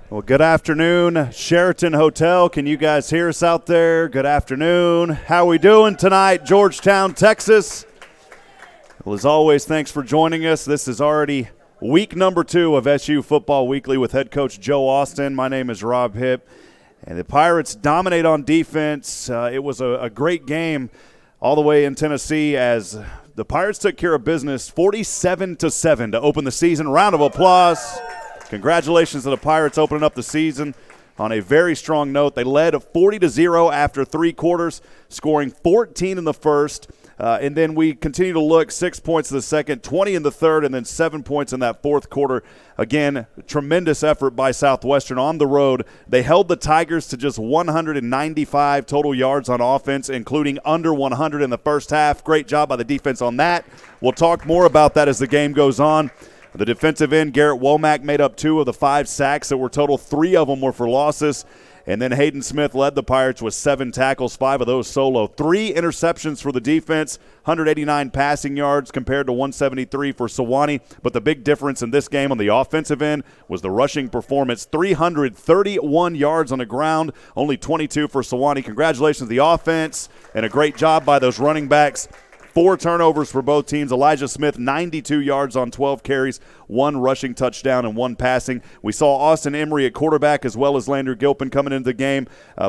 Well, good afternoon, Sheraton Hotel. Can you guys hear us out there? Good afternoon. How are we doing tonight, Georgetown, Texas? Well, as always, thanks for joining us. This is already week number 2 of SU Football Weekly with head coach Joe Austin. My name is Rob Hipp, and the Pirates dominate on defense. It was a great game all the way in Tennessee as the Pirates took care of business 47-7 to open the season. Round of applause. Congratulations to the Pirates opening up the season on a very strong note. They led 40-0 after 3 quarters, scoring 14 in the first. And then we continue to look 6 points in the second, 20 in the third, and then 7 points in that fourth quarter. Again, tremendous effort by Southwestern on the road. They held the Tigers to just 195 total yards on offense, including under 100 in the first half. Great job by the defense on that. We'll talk more about that as the game goes on. The defensive end, Garrett Womack, made up 2 of the 5 sacks that were total. 3 of them were for losses. And then Hayden Smith led the Pirates with 7 tackles, 5 of those solo. 3 interceptions for the defense, 189 passing yards compared to 173 for Sewanee. But the big difference in this game on the offensive end was the rushing performance. 331 yards on the ground, only 22 for Sewanee. Congratulations to the offense, and a great job by those running backs. 4 turnovers for both teams. Elijah Smith, 92 yards on 12 carries, 1 rushing touchdown and 1 passing. We saw Austin Emery at quarterback as well as Landry Gilpin coming into the game,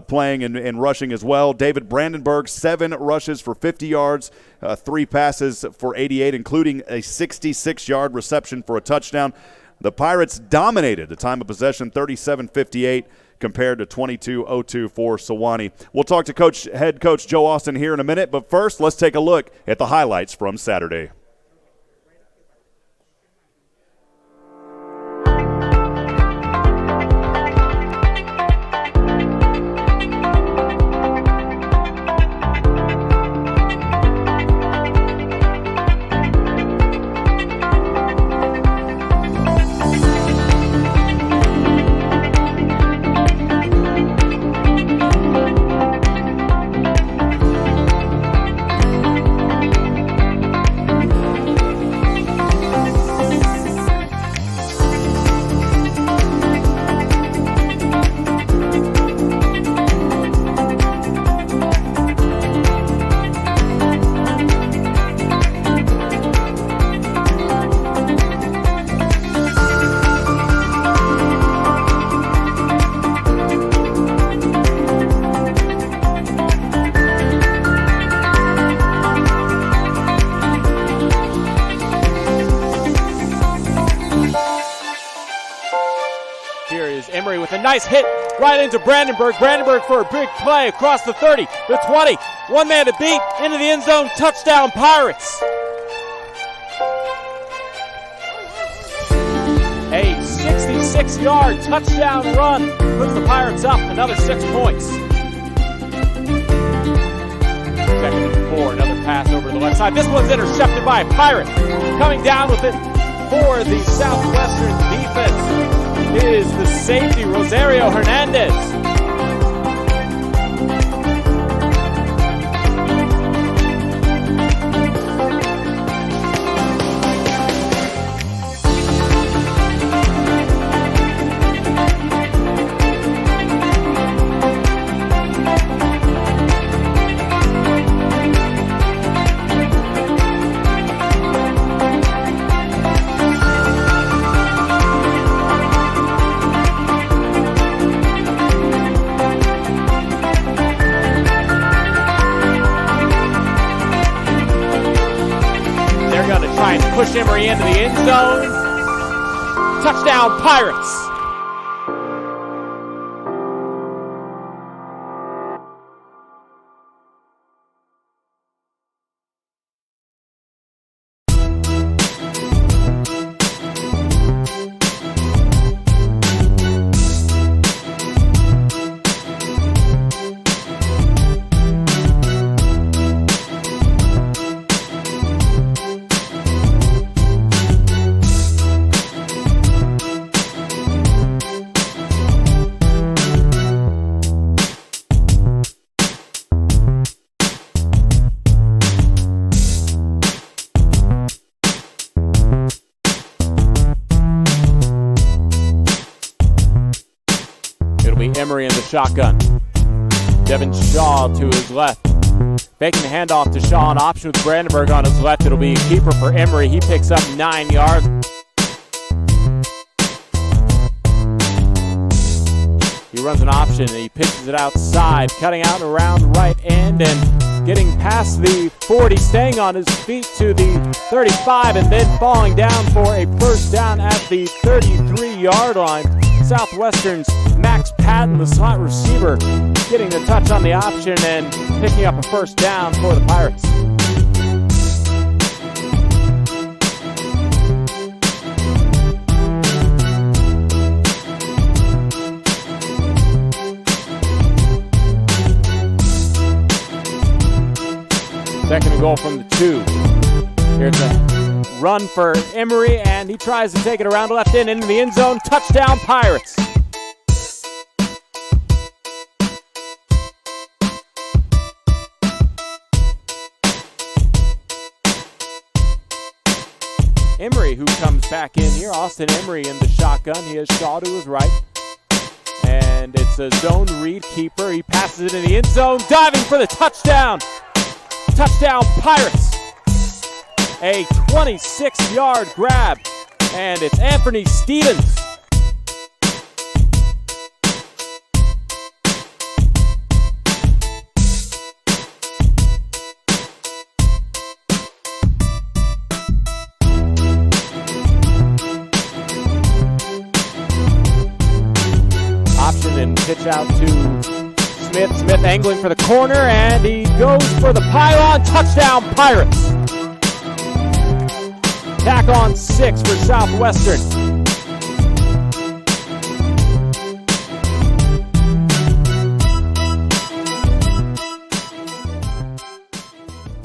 playing and rushing as well. David Brandenburg, 7 rushes for 50 yards, 3 passes for 88, including a 66-yard reception for a touchdown. The Pirates dominated the time of possession, 37-58. Compared to 22-02 for Sewanee. We'll talk to head coach Joe Austin here in a minute, but first let's take a look at the highlights from Saturday. Nice hit right into Brandenburg. Brandenburg for a big play across the 30, the 20. 1 man to beat, into the end zone, touchdown Pirates. A 66-yard touchdown run puts the Pirates up another 6 points. Second and 4, another pass over to the left side. This one's intercepted by a Pirate. Coming down with it for the Southwestern defense is the safety, Rosario Hernandez. Push Emery into the end zone. Touchdown Pirates. Emery in the shotgun. Devin Shaw to his left. Faking the handoff to Shaw, an option with Brandenburg on his left. It'll be a keeper for Emery. He picks up 9 yards. He runs an option and he pitches it outside, cutting out around the right end and getting past the 40, staying on his feet to the 35 and then falling down for a first down at the 33-yard line. Southwestern's Max Patton, the slot receiver, getting the touch on the option and picking up a first down for the Pirates. Second and goal from the 2. Here's a run for Emery, and he tries to take it around the left end into the end zone. Touchdown, Pirates. Emery, who comes back in here. Austin Emery in the shotgun. He has Shaw to his right. And it's a zone read keeper. He passes it in the end zone, diving for the touchdown. Touchdown, Pirates. A 26-yard grab, and it's Anthony Stevens. Option and pitch out to Smith. Smith angling for the corner, and he goes for the pylon. Touchdown, Pirates. Tack on 6 for Southwestern.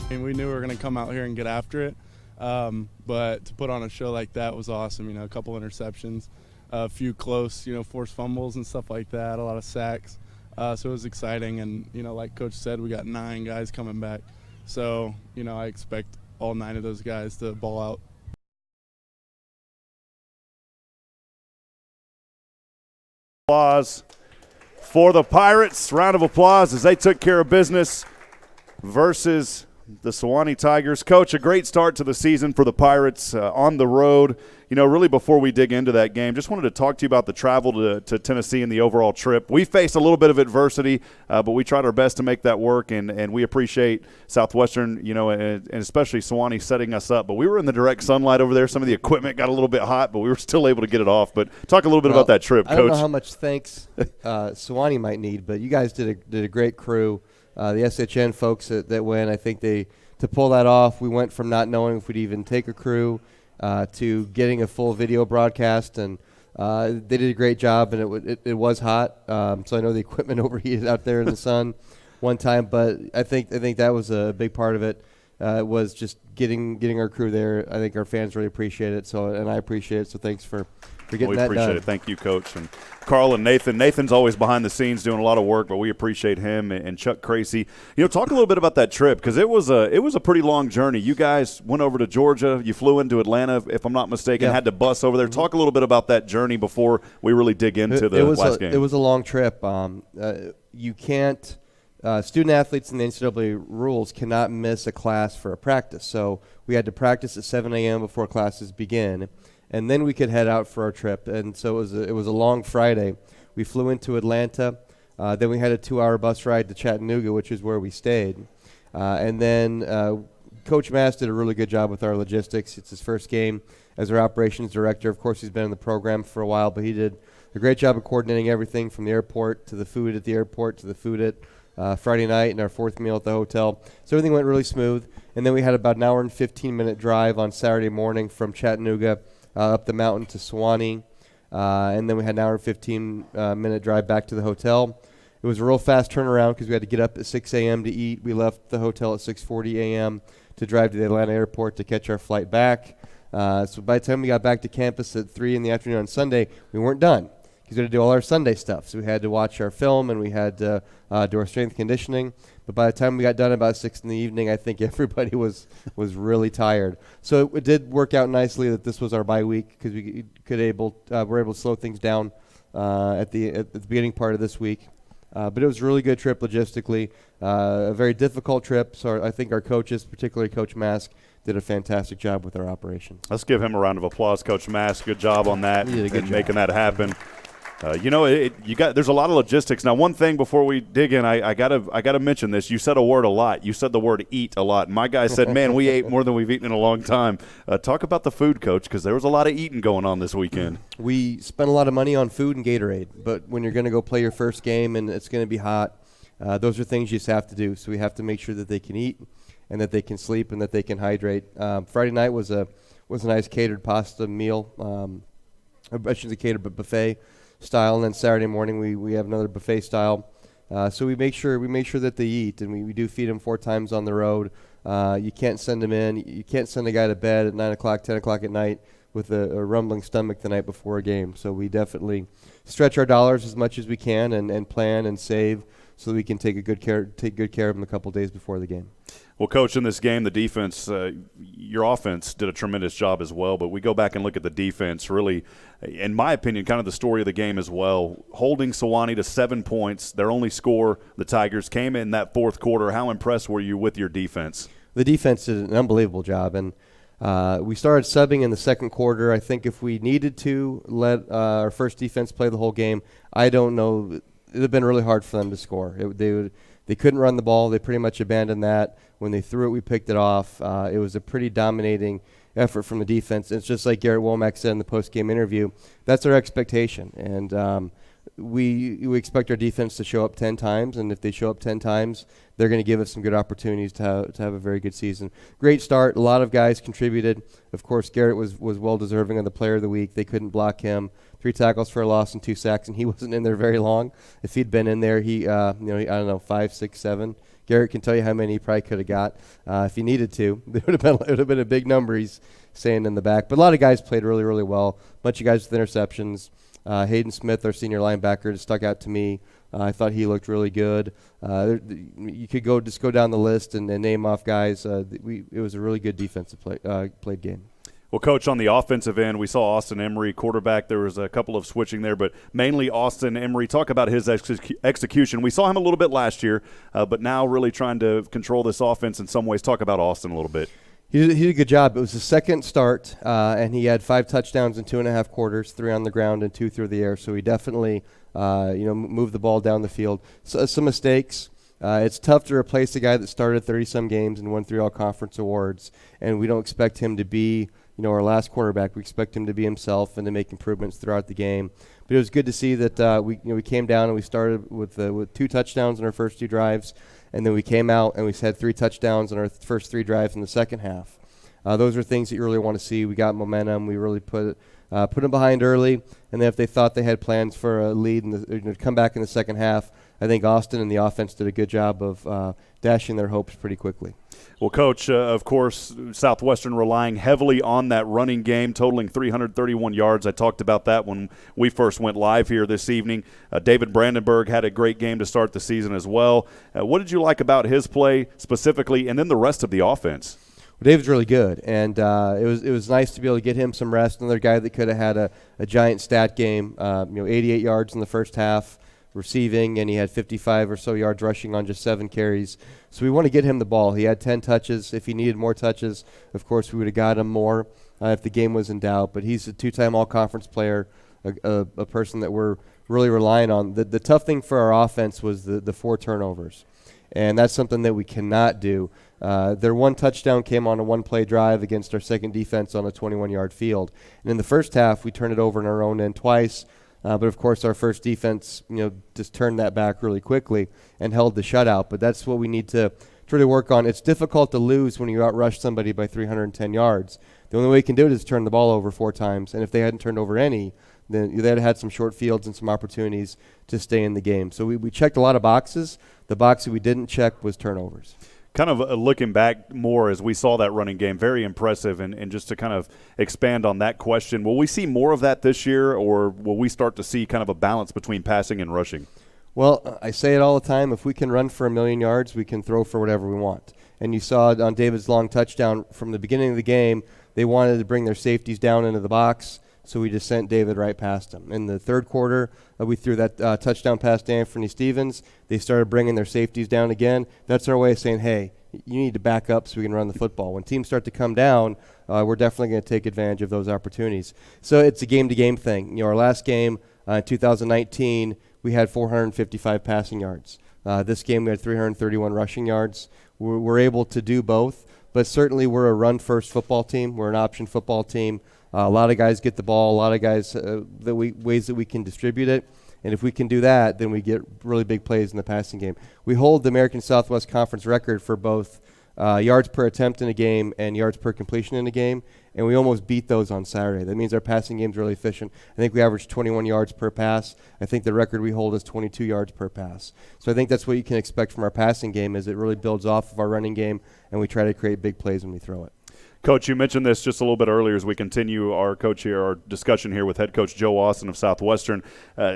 We knew we were going to come out here and get after it, but to put on a show like that was awesome. You know, a couple interceptions, a few close, forced fumbles and stuff like that, a lot of sacks. So it was exciting, and, like Coach said, we got 9 guys coming back. So, I expect all 9 of those guys to ball out. Applause for the Pirates. Round of applause as they took care of business versus the Sewanee Tigers. Coach, a great start to the season for the Pirates on the road. Really before we dig into that game, just wanted to talk to you about the travel to Tennessee and the overall trip. We faced a little bit of adversity, but we tried our best to make that work, and we appreciate Southwestern, and especially Sewanee setting us up. But we were in the direct sunlight over there. Some of the equipment got a little bit hot, but we were still able to get it off. But talk a little bit about that trip, Coach. I don't know how much thanks Sewanee might need, but you guys did a great crew. The SHN folks that went, I think to pull that off, we went from not knowing if we'd even take a crew to getting a full video broadcast, and they did a great job, and it was hot. So I know the equipment overheated out there in the sun one time, but I think that was a big part of it. Was just getting our crew there. I think our fans really appreciate it, and I appreciate it. So thanks for getting that done. We appreciate it. Thank you, Coach. And Carl and Nathan. Nathan's always behind the scenes doing a lot of work, but we appreciate him and Chuck Crazy. Talk a little bit about that trip, because it was a pretty long journey. You guys went over to Georgia. You flew into Atlanta, if I'm not mistaken, had to bus over there. Talk a little bit about that journey before we really dig into the last game. It was a long trip. You can't student athletes in the NCAA rules cannot miss a class for a practice. So we had to practice at 7 a.m. before classes begin, and then we could head out for our trip. And so it was a long Friday. We flew into Atlanta. Then we had a 2-hour bus ride to Chattanooga, which is where we stayed. And then Coach Mass did a really good job with our logistics. It's his first game as our operations director. Of course, he's been in the program for a while, but he did a great job of coordinating everything from the airport to the food at the airport to the food at Friday night and our 4th meal at the hotel. So everything went really smooth. And then we had about an hour and 15-minute drive on Saturday morning from Chattanooga up the mountain to Sewanee. And then we had an hour and 15-minute drive back to the hotel. It was a real fast turnaround because we had to get up at 6 a.m. to eat. We left the hotel at 6:40 a.m. to drive to the Atlanta airport to catch our flight back. So by the time we got back to campus at 3 in the afternoon on Sunday, we weren't done he's going to do all our Sunday stuff. So we had to watch our film, and we had to do our strength conditioning. But by the time we got done about 6 in the evening, I think everybody was really tired. So it did work out nicely that this was our bye week, because we were able to slow things down at the beginning part of this week. But it was a really good trip logistically, a very difficult trip. So I think our coaches, particularly Coach Mask, did a fantastic job with our operations. Let's give him a round of applause, Coach Mask. Good job on that and making that happen. There's a lot of logistics. Now, one thing before we dig in, I gotta mention this. You said a word a lot. You said the word eat a lot. My guy said, man, we ate more than we've eaten in a long time. Talk about the food, Coach, because there was a lot of eating going on this weekend. We spent a lot of money on food and Gatorade, but when you're going to go play your first game and it's going to be hot, those are things you just have to do. So we have to make sure that they can eat and that they can sleep and that they can hydrate. Friday night was a nice catered pasta meal. I shouldn't say catered, but buffet style, and then Saturday morning we have another buffet style. So we make sure that they eat, and we do feed them 4 times on the road. You can't send them in. You can't send a guy to bed at 9 o'clock, 10 o'clock at night with a rumbling stomach the night before a game. So we definitely stretch our dollars as much as we can and plan and save so that we can take good care of them a couple days before the game. Well, Coach, in this game, the defense, your offense did a tremendous job as well, but we go back and look at the defense, really, in my opinion, kind of the story of the game as well. Holding Sewanee to 7 points, their only score, the Tigers, came in that fourth quarter. How impressed were you with your defense? The defense did an unbelievable job, and we started subbing in the second quarter. I think if we needed to let our first defense play the whole game, I don't know. It would have been really hard for them to score. They couldn't run the ball. They pretty much abandoned that. When they threw it, we picked it off. It was a pretty dominating effort from the defense. It's just like Garrett Womack said in the post-game interview. That's our expectation. And we expect our defense to show up 10 times. And if they show up 10 times, they're going to give us some good opportunities to have a very good season. Great start. A lot of guys contributed. Of course, Garrett was well-deserving of the Player of the Week. They couldn't block him. 3 tackles for a loss and 2 sacks, and he wasn't in there very long. If he'd been in there, I don't know, 5, 6, 7. Garrett can tell you how many he probably could have got if he needed to. It would have been a big number he's saying in the back. But a lot of guys played really, really well. A bunch of guys with interceptions. Hayden Smith, our senior linebacker, stuck out to me. I thought he looked really good. You could go down the list and name off guys. It was a really good defensive played game. Well, Coach, on the offensive end, we saw Austin Emery, quarterback. There was a couple of switching there, but mainly Austin Emery. Talk about his execution. We saw him a little bit last year, but now really trying to control this offense in some ways. Talk about Austin a little bit. He did a good job. It was his second start, and he had 5 touchdowns in 2.5 quarters, 3 on the ground and 2 through the air. So he definitely moved the ball down the field. So, some mistakes. It's tough to replace a guy that started 30-some games and won 3 all-conference awards, and we don't expect him to be our last quarterback. We expect him to be himself and to make improvements throughout the game. But it was good to see that we came down and we started with 2 touchdowns in our first 2 drives, and then we came out and we had 3 touchdowns in our first 3 drives in the second half. Those are things that you really want to see. We got momentum. We really put them behind early, and then if they thought they had plans for a lead and come back in the second half, I think Austin and the offense did a good job of dashing their hopes pretty quickly. Well, Coach, of course, Southwestern relying heavily on that running game, totaling 331 yards. I talked about that when we first went live here this evening. David Brandenburg had a great game to start the season as well. What did you like about his play specifically, and then the rest of the offense? Well, David's really good, and it was nice to be able to get him some rest. Another guy that could have had a giant stat game, 88 yards in the first half receiving, and he had 55 or so yards rushing on just 7 carries. So we want to get him the ball. He had 10 touches. If he needed more touches, of course, we would have got him more if the game was in doubt. But he's a 2-time all-conference player, a person that we're really relying on. The tough thing for our offense was the 4 turnovers, and that's something that we cannot do. Their 1 touchdown came on a 1-play drive against our second defense on a 21-yard field. And in the first half, we turned it over in our own end twice. But, of course, our first defense, just turned that back really quickly and held the shutout. But that's what we need to try to work on. It's difficult to lose when you outrush somebody by 310 yards. The only way you can do it is turn the ball over 4 times. And if they hadn't turned over any, then they'd had some short fields and some opportunities to stay in the game. So we checked a lot of boxes. The box that we didn't check was turnovers. Kind of looking back more as we saw that running game, very impressive, and just to kind of expand on that question, will we see more of that this year, or will we start to see kind of a balance between passing and rushing? Well, I say it all the time. If we can run for 1,000,000 yards, we can throw for whatever we want. And you saw it on David's long touchdown from the beginning of the game. They wanted to bring their safeties down into the box, so we just sent David right past them. In the third quarter, we threw that touchdown pass to Anthony Stevens. They started bringing their safeties down again. That's our way of saying, hey, you need to back up so we can run the football. When teams start to come down, we're definitely going to take advantage of those opportunities. So it's a game-to-game thing. Our last game in 2019, we had 455 passing yards. This game, we had 331 rushing yards. We're able to do both, but certainly we're a run-first football team. We're an option football team. A lot of guys get the ball. A lot of guys ways that we can distribute it. And if we can do that, then we get really big plays in the passing game. We hold the American Southwest Conference record for both yards per attempt in a game and yards per completion in a game, and we almost beat those on Saturday. That means our passing game's really efficient. I think we average 21 yards per pass. I think the record we hold is 22 yards per pass. So I think that's what you can expect from our passing game, is it really builds off of our running game, and we try to create big plays when we throw it. Coach, you mentioned this just a little bit earlier as we continue our discussion here with head coach Joe Austin of Southwestern.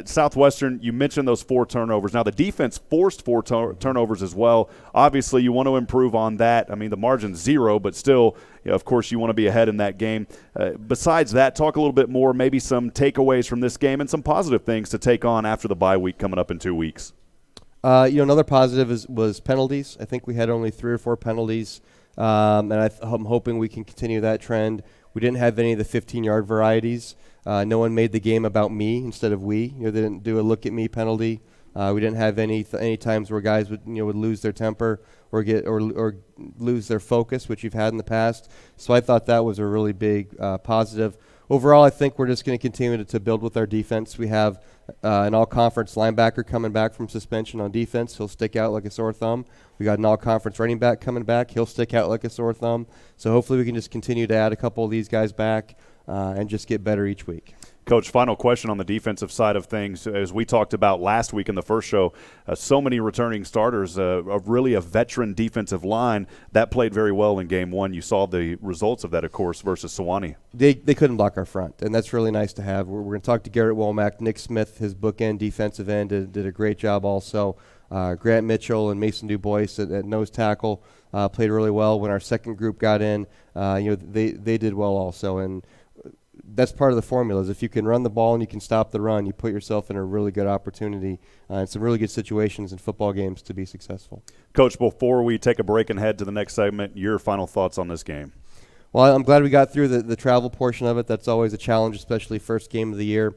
Southwestern, you mentioned those 4 turnovers. Now, the defense forced 4 turnovers as well. Obviously, you want to improve on that. I mean, the margin's 0, but still, of course, you want to be ahead in that game. Besides that, talk a little bit more, maybe some takeaways from this game and some positive things to take on after the bye week coming up in 2 weeks. Another positive was penalties. I think we had only 3 or 4 penalties. And I'm hoping we can continue that trend. We didn't have any of the 15-yard varieties. No one made the game about me instead of we. They didn't do a look at me penalty. We didn't have any times where guys would lose their temper or lose their focus, which you've had in the past. So I thought that was a really big positive. Overall, I think we're just going to continue to build with our defense. We have an all-conference linebacker coming back from suspension on defense. He'll stick out like a sore thumb. We got an all-conference running back coming back. He'll stick out like a sore thumb. So hopefully we can just continue to add a couple of these guys back and just get better each week. Coach, final question on the defensive side of things. As we talked about last week in the first show, so many returning starters, really a veteran defensive line. That played very well in Game 1. You saw the results of that, of course, versus Sewanee. They couldn't block our front, and that's really nice to have. We're going to talk to Garrett Womack. Nick Smith, his bookend defensive end, did a great job also. Grant Mitchell and Mason DuBois at nose tackle played really well. When our second group got in, they did well also. And that's part of the formula, is if you can run the ball and you can stop the run, you put yourself in a really good opportunity and some really good situations in football games to be successful. Coach, before we take a break and head to the next segment, your final thoughts on this game? Well, I'm glad we got through the travel portion of it. That's always a challenge, especially first game of the year.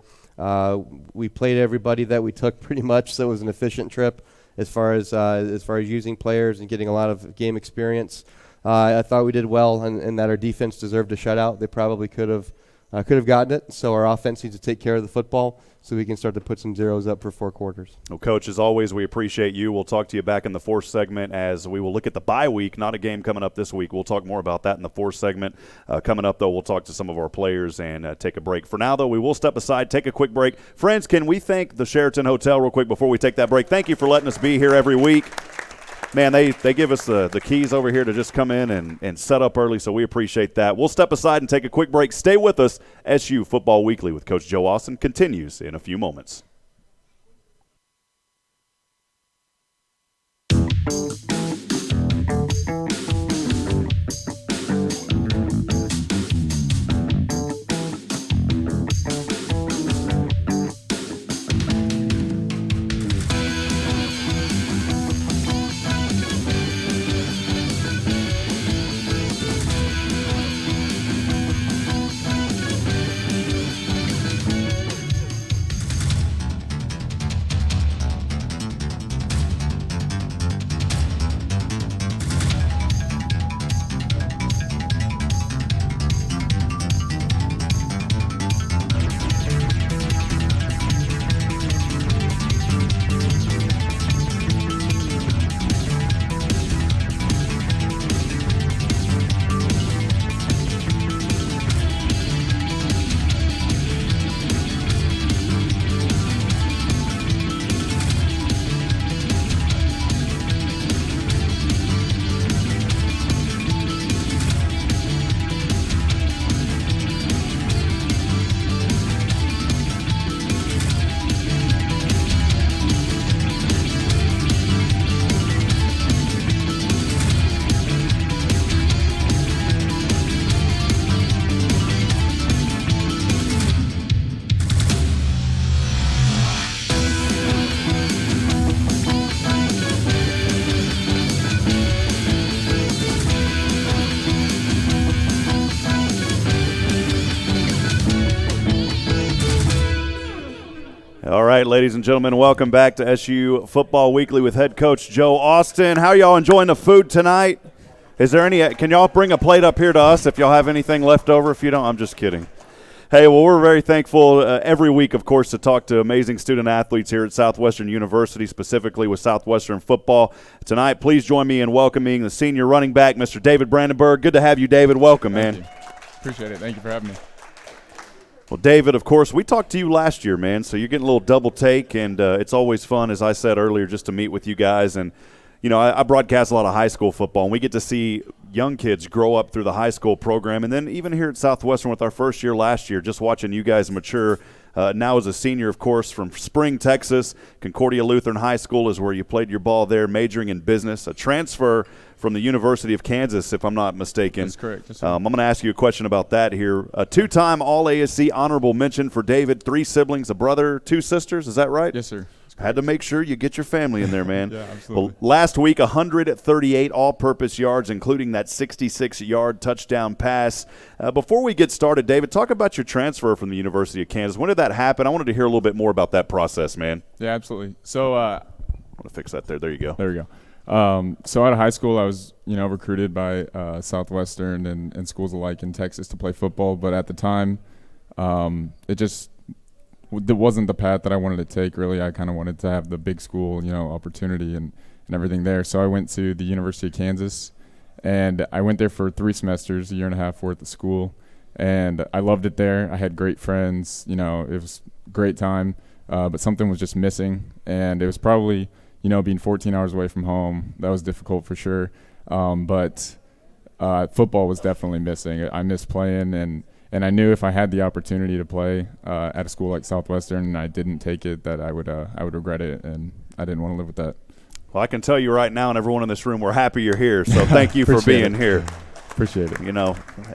We played everybody that we took pretty much, so it was an efficient trip as far as using players and getting a lot of game experience. I thought we did well and that our defense deserved a shutout. They probably could have gotten it, so our offense needs to take care of the football so we can start to put some zeros up for 4 quarters. Well, Coach, as always, we appreciate you. We'll talk to you back in the 4th segment as we will look at the bye week, not a game coming up this week. We'll talk more about that in the 4th segment. Coming up, though, we'll talk to some of our players and take a break. For now, though, we will step aside, take a quick break. Friends, can we thank the Sheraton Hotel real quick before we take that break? Thank you for letting us be here every week. Man, they give us the keys over here to just come in and set up early, so we appreciate that. We'll step aside and take a quick break. Stay with us. SU Football Weekly with Coach Joe Austin continues in a few moments. All right, ladies and gentlemen, welcome back to SU Football Weekly with head coach Joe Austin. How y'all enjoying the food tonight? Is there any? Can y'all bring a plate up here to us if y'all have anything left over? If you don't, I'm just kidding. Hey, well, we're very thankful every week, of course, to talk to amazing student athletes here at Southwestern University, specifically with Southwestern football. Tonight, please join me in welcoming the senior running back, Mr. David Brandenburg. Good to have you, David. Welcome, man. Thank you. Appreciate it. Thank you for having me. Well, David, of course, we talked to you last year, man, so you're getting a little double take, and it's always fun, as I said earlier, just to meet with you guys. And, you know, I broadcast a lot of high school football, and we get to see young kids grow up through the high school program. And then even here at Southwestern with our first year last year, just watching you guys mature. Now as a senior, of course, from Spring, Texas, Concordia Lutheran High School is where you played your ball there, majoring in business, a transfer from the University of Kansas, if I'm not mistaken. That's correct. Yes, I'm going to ask you a question about that here. A two-time All-ASC honorable mention for David, 3 siblings, a brother, 2 sisters. Is that right? Yes, sir. Had to make sure you get your family in there, man. Yeah, absolutely. Well, last week, 138 all-purpose yards, including that 66-yard touchdown pass. Before we get started, David, talk about your transfer from the University of Kansas. When did that happen? I wanted to hear a little bit more about that process, man. Yeah, absolutely. So I want to fix that there. There you go. there we go. So out of high school, I was, recruited by Southwestern and schools alike in Texas to play football. But at the time, it wasn't the path that I wanted to take, really. I kind of wanted to have the big school, opportunity and everything there. So I went to the University of Kansas, and I went there for 3 semesters, a year and a half worth of school. And I loved it there. I had great friends. It was a great time, but something was just missing. And it was probably, being 14 hours away from home, that was difficult for sure. But football was definitely missing. I missed playing, and I knew if I had the opportunity to play at a school like Southwestern and I didn't take it, that I would regret it, and I didn't want to live with that. Well, I can tell you right now, and everyone in this room, we're happy you're here. So thank you for being here. Appreciate it.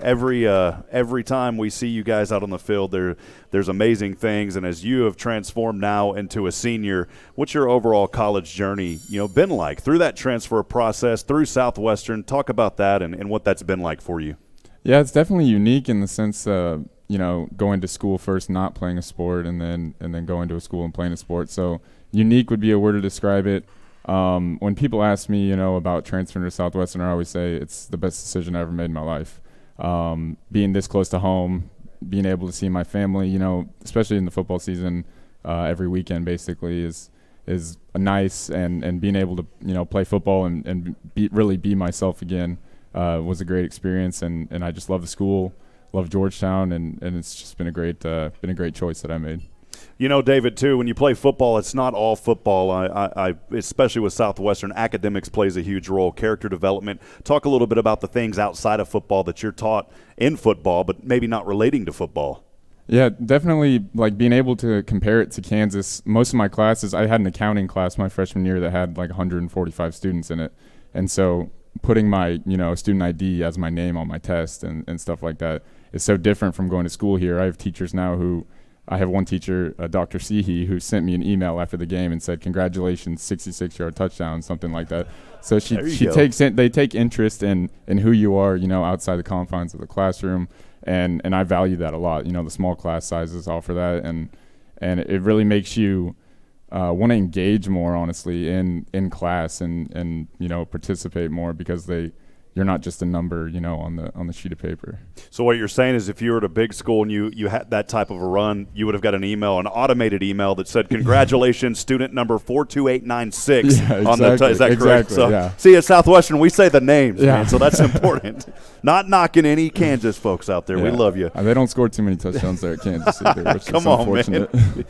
Every time we see you guys out on the field, there's amazing things. And as you have transformed now into a senior, what's your overall college journey, been like through that transfer process, through Southwestern? Talk about that and what that's been like for you. Yeah, it's definitely unique in the sense, going to school first, not playing a sport, and then going to a school and playing a sport. So unique would be a word to describe it. When people ask me, about transferring to Southwestern, I always say it's the best decision I ever made in my life. Being this close to home, being able to see my family, especially in the football season, every weekend basically is nice, and being able to, play football and really be myself again. Was a great experience, and I just love the school, love Georgetown, and it's just been a great choice that I made. David, too, when you play football, it's not all football. I especially with Southwestern, academics plays a huge role, character development. Talk a little bit about the things outside of football that you're taught in football, but maybe not relating to football. Yeah, definitely, like being able to compare it to Kansas. Most of my classes, I had an accounting class my freshman year that had like 145 students in it, and so putting my student ID as my name on my test and stuff like that is so different from going to school here. I have teachers now I have one teacher, Dr. Seehee, who sent me an email after the game and said, "Congratulations, 66-yard touchdown," something like that. So they take interest in who you are, outside the confines of the classroom, and I value that a lot. The small class sizes offer that, and it really makes you want to engage more, honestly, in class and participate more, because you're not just a number, on the sheet of paper. So what you're saying is, if you were at a big school and you had that type of a run, you would have got an automated email that said, "Congratulations, student number 42896." Yeah, exactly. On the is that correct? Exactly, So yeah. See, at Southwestern, we say the names, Yeah. man. So that's important. Not knocking any Kansas folks out there. Yeah. We love you. They don't score too many touchdowns there at Kansas either, which Come is on, unfortunate. man.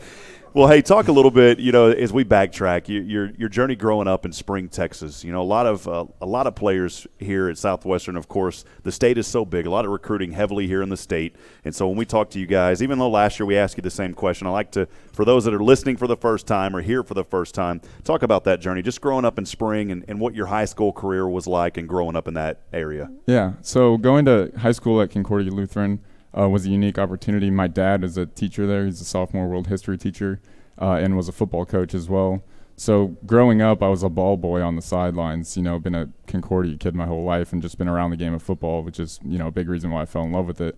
Well, hey, talk a little bit, as we backtrack, your journey growing up in Spring, Texas. A lot of players here at Southwestern, of course. The state is so big, a lot of recruiting heavily here in the state. And so when we talk to you guys, even though last year we asked you the same question, I like to, for those that are listening for the first time or here for the first time, talk about that journey, just growing up in Spring and what your high school career was like and growing up in that area. Yeah, so going to high school at Concordia Lutheran was a unique opportunity. My dad is a teacher there. He's a sophomore world history teacher and was a football coach as well. So growing up, I was a ball boy on the sidelines, been a Concordia kid my whole life and just been around the game of football, which is, a big reason why I fell in love with it.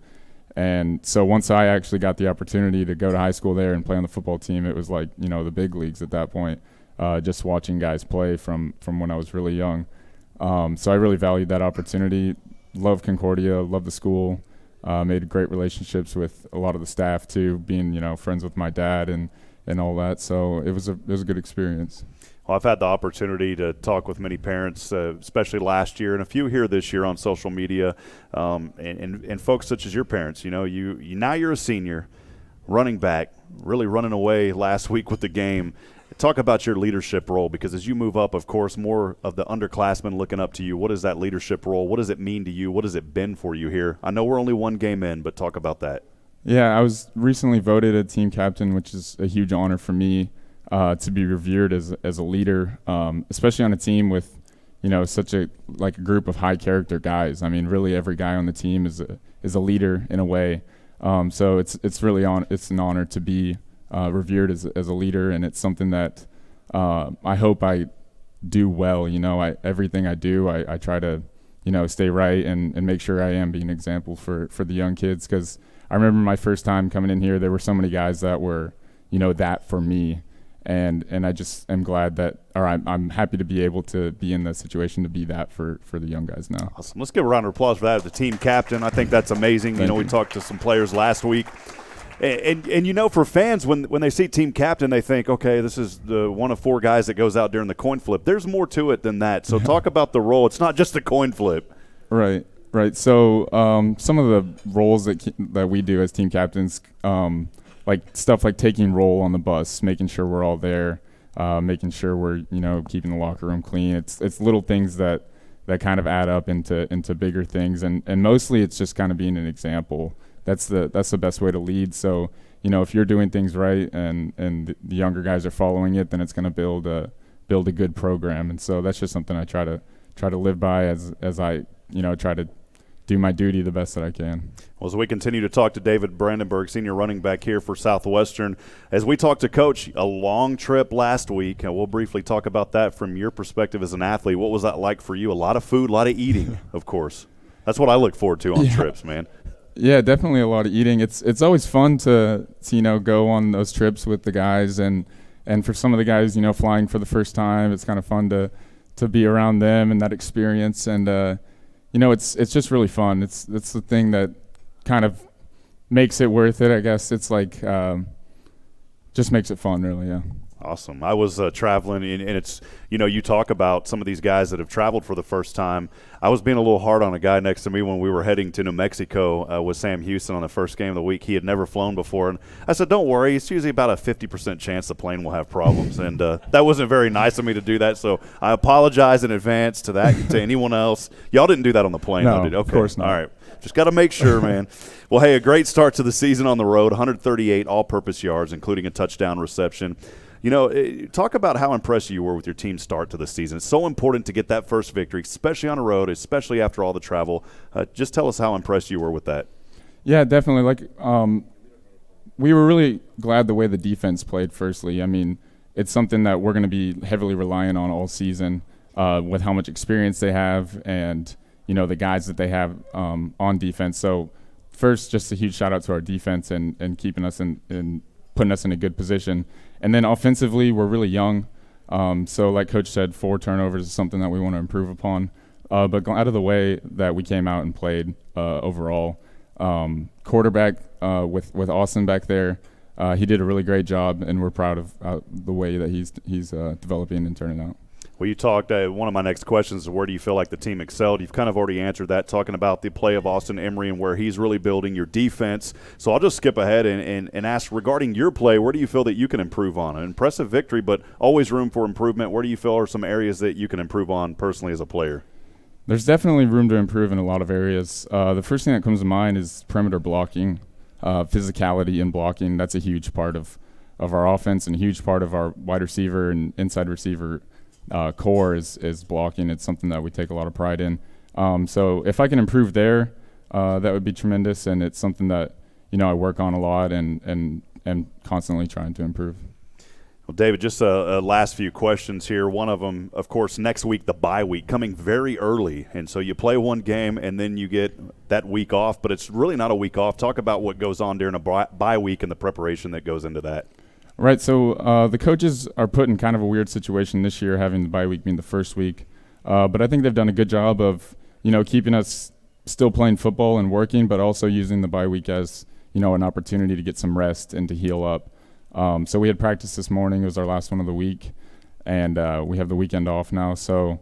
And so once I actually got the opportunity to go to high school there and play on the football team, it was like, the big leagues at that point, just watching guys play from when I was really young. So I really valued that opportunity. Love Concordia, love the school, made great relationships with a lot of the staff too, being, friends with my dad and all that. So it was a good experience. Well, I've had the opportunity to talk with many parents, especially last year and a few here this year on social media, and folks such as your parents. Now you're a senior, running back, really running away last week with the game. Talk about your leadership role, because as you move up, of course, more of the underclassmen looking up to you. What is that leadership role? What does it mean to you? What has it been for you here? I know we're only one game in, but talk about that. Yeah, I was recently voted a team captain, which is a huge honor for me. To be revered as a leader, especially on a team with, such a group of high character guys. I mean, really every guy on the team is a leader in a way. So it's really it's an honor to be revered as a leader, and it's something that I hope I do well. Everything I do, I try to stay right and make sure I am being an example for the young kids, because I remember my first time coming in here, there were so many guys that were that for me. And I just am glad that, or I'm happy to be able to be in the situation to be that for the young guys now. Awesome. Let's give a round of applause for that as the team captain. I think that's amazing. Thank you. We talked to some players last week. And for fans, when they see team captain, they think, okay, this is the one of four guys that goes out during the coin flip. There's more to it than that. So talk about the role. It's not just a coin flip. Right. So some of the roles that we do as team captains, like stuff like taking roll on the bus, making sure we're all there, making sure we're keeping the locker room clean. It's little things that kind of add up into bigger things, and mostly it's just kind of being an example. That's the best way to lead. So if you're doing things right and the younger guys are following it, then it's going to build a good program. And so that's just something I try to live by as I try to do my duty the best that I can. Well, as we continue to talk to David Brandenburg, senior running back here for Southwestern, as we talk to Coach, a long trip last week, and we'll briefly talk about that from your perspective as an athlete. What was that like for you? A lot of food, a lot of eating, of course. That's what I look forward to on trips, man. Yeah, definitely a lot of eating. It's always fun to go on those trips with the guys, and for some of the guys, flying for the first time, it's kind of fun to be around them and that experience, and it's just really fun. It's the thing that kind of makes it worth it, I guess. It's like just makes it fun, really, yeah. Awesome. I was traveling, and it's, you talk about some of these guys that have traveled for the first time. I was being a little hard on a guy next to me when we were heading to New Mexico with Sam Houston on the first game of the week. He had never flown before, and I said, don't worry, it's usually about a 50% chance the plane will have problems. And that wasn't very nice of me to do that, so I apologize in advance to anyone else. Y'all didn't do that on the plane, no, did you? Okay. Of course not. All right. Just got to make sure, man. Well, hey, a great start to the season on the road, 138 all-purpose yards, including a touchdown reception. Talk about how impressed you were with your team's start to the season. It's so important to get that first victory, especially on the road, especially after all the travel. Just tell us how impressed you were with that. Yeah, definitely. We were really glad the way the defense played, firstly. I mean, it's something that we're going to be heavily reliant on all season with how much experience they have and, the guys that they have on defense. So first, just a huge shout-out to our defense and keeping us in putting us in a good position. And then offensively, we're really young. So like Coach said, 4 turnovers is something that we want to improve upon. But out of the way that we came out and played overall. Quarterback with Austin back there, he did a really great job, and we're proud of the way that he's developing and turning out. Well, you talked, one of my next questions is where do you feel like the team excelled? You've kind of already answered that, talking about the play of Austin Emery and where he's really building your defense. So I'll just skip ahead and ask regarding your play, where do you feel that you can improve on? An impressive victory, but always room for improvement. Where do you feel are some areas that you can improve on personally as a player? There's definitely room to improve in a lot of areas. The first thing that comes to mind is perimeter blocking, physicality in blocking. That's a huge part of our offense and a huge part of our wide receiver and inside receiver core is blocking. It's something that we take a lot of pride in. So if I can improve there, that would be tremendous, and it's something that I work on a lot and constantly trying to improve. Well, David, just a last few questions here. One of them, of course, next week, the bye week, coming very early. And so you play one game and then you get that week off, but it's really not a week off. Talk about what goes on during a bye week and the preparation that goes into that. Right, so the coaches are put in kind of a weird situation this year, having the bye week being the first week. But I think they've done a good job of, keeping us still playing football and working, but also using the bye week as, an opportunity to get some rest and to heal up. So we had practice this morning. It was our last one of the week, and we have the weekend off now. So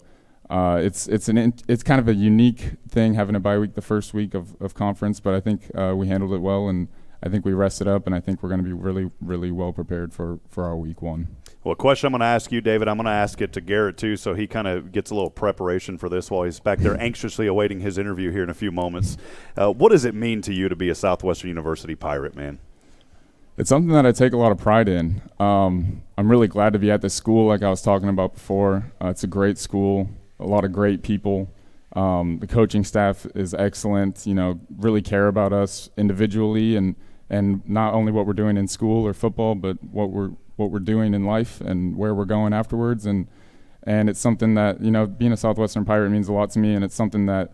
it's kind of a unique thing having a bye week the first week of conference, but I think we handled it well, and I think we rested up, and I think we're going to be really, really well prepared for our week one. Well, a question I'm going to ask you, David, I'm going to ask it to Garrett too, so he kind of gets a little preparation for this while he's back there anxiously awaiting his interview here in a few moments. What does it mean to you to be a Southwestern University Pirate, man? It's something that I take a lot of pride in. I'm really glad to be at this school like I was talking about before. It's a great school, a lot of great people. The coaching staff is excellent, really care about us individually and not only what we're doing in school or football, but what we're doing in life and where we're going afterwards. And it's something that, being a Southwestern Pirate means a lot to me, and it's something that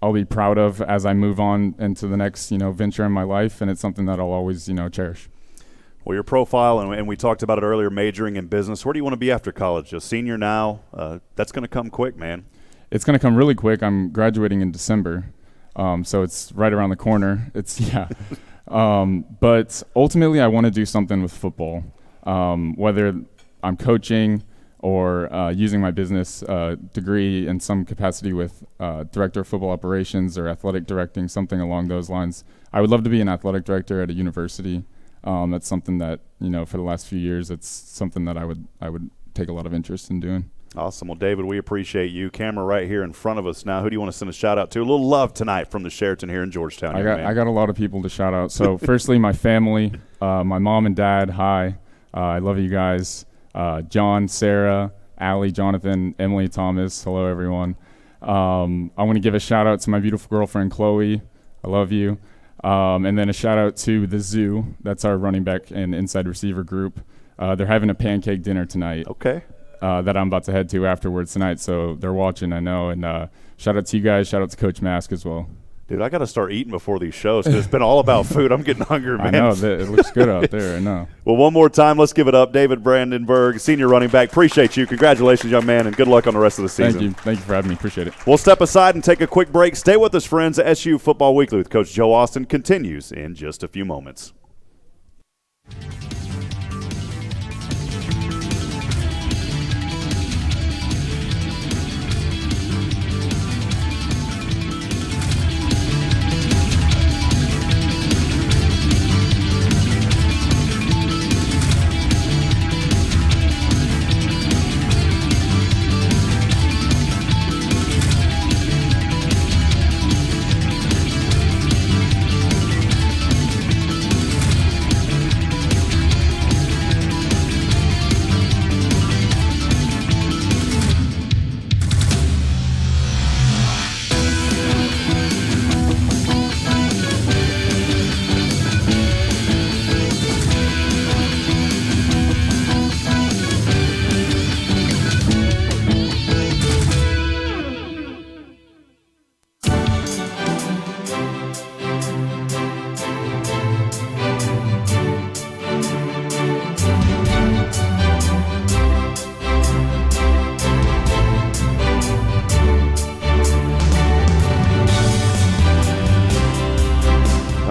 I'll be proud of as I move on into the next, venture in my life, and it's something that I'll always, cherish. Well, your profile, and we talked about it earlier, majoring in business. Where do you want to be after college? A senior now? That's going to come quick, man. It's going to come really quick. I'm graduating in December, so it's right around the corner. But ultimately I want to do something with football, whether I'm coaching or using my business degree in some capacity with director of football operations or athletic directing, something along those lines. I would love to be an athletic director at a university. That's something that, for the last few years, it's something that I would take a lot of interest in doing. Awesome. Well, David, we appreciate you. Camera right here in front of us now. Who do you want to send a shout-out to? A little love tonight from the Sheraton here in Georgetown. I got a lot of people to shout out. So, firstly, my family, my mom and dad, hi. I love you guys. John, Sarah, Allie, Jonathan, Emily, Thomas. Hello, everyone. I want to give a shout-out to my beautiful girlfriend, Chloe. I love you. And then a shout-out to the Zoo. That's our running back and inside receiver group. They're having a pancake dinner tonight. Okay. That I'm about to head to afterwards tonight, so they're watching, I know. And shout out to you guys. Shout out to Coach Mask as well. Dude, I got to start eating before these shows because it's been all about food. I'm getting hungry, man. I know. It looks good out there. I know. Well, one more time, let's give it up. David Brandenburg, senior running back. Appreciate you. Congratulations, young man, and good luck on the rest of the season. Thank you for having me. Appreciate it. We'll step aside and take a quick break. Stay with us, friends. SU Football Weekly with Coach Joe Austin continues in just a few moments.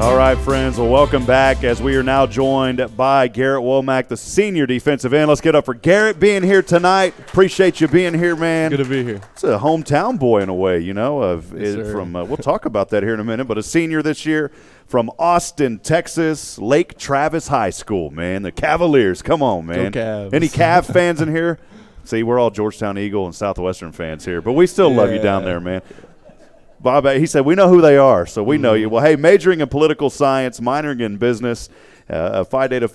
All right, friends, well, welcome back as we are now joined by Garrett Womack, the senior defensive end. Let's get up for Garrett being here tonight. Appreciate you being here, man. Good to be here. It's a hometown boy in a way, you know. Yes, from we'll talk about that here in a minute, but a senior this year from Austin, Texas, Lake Travis High School, man. The Cavaliers, come on, man. Go Cavs. Any Cav fans in here? See, we're all Georgetown Eagle and Southwestern fans here, but we still love you down there, man. Bob, he said, we know who they are, so we know you. Well, hey, majoring in political science, minoring in business, a Pi Data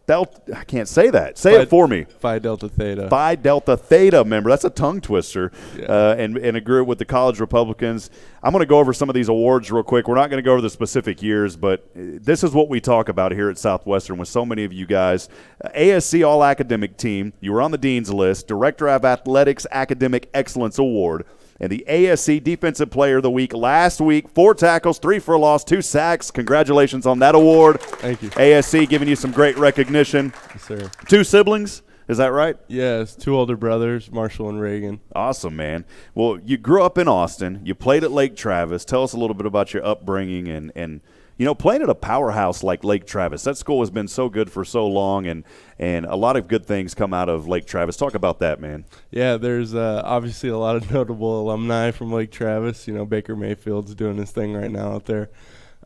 Delta. I can't say that. Say it for me. Phi Delta Theta. Phi Delta Theta member. That's a tongue twister. Yeah. And a group with the college Republicans. I'm going to go over some of these awards real quick. We're not going to go over the specific years, but this is what we talk about here at Southwestern with so many of you guys. ASC All-Academic Team. You were on the Dean's List. Director of Athletics Academic Excellence Award. And the ASC Defensive Player of the Week last week. 4 tackles, 3 for a loss, 2 sacks. Congratulations on that award. Thank you. ASC giving you some great recognition. Yes, sir. 2 siblings, is that right? Yes, 2 older brothers, Marshall and Reagan. Awesome, man. Well, you grew up in Austin. You played at Lake Travis. Tell us a little bit about your upbringing and playing at a powerhouse like Lake Travis. That school has been so good for so long, and a lot of good things come out of Lake Travis. Talk about that, man. Yeah, there's obviously a lot of notable alumni from Lake Travis. Baker Mayfield's doing his thing right now out there.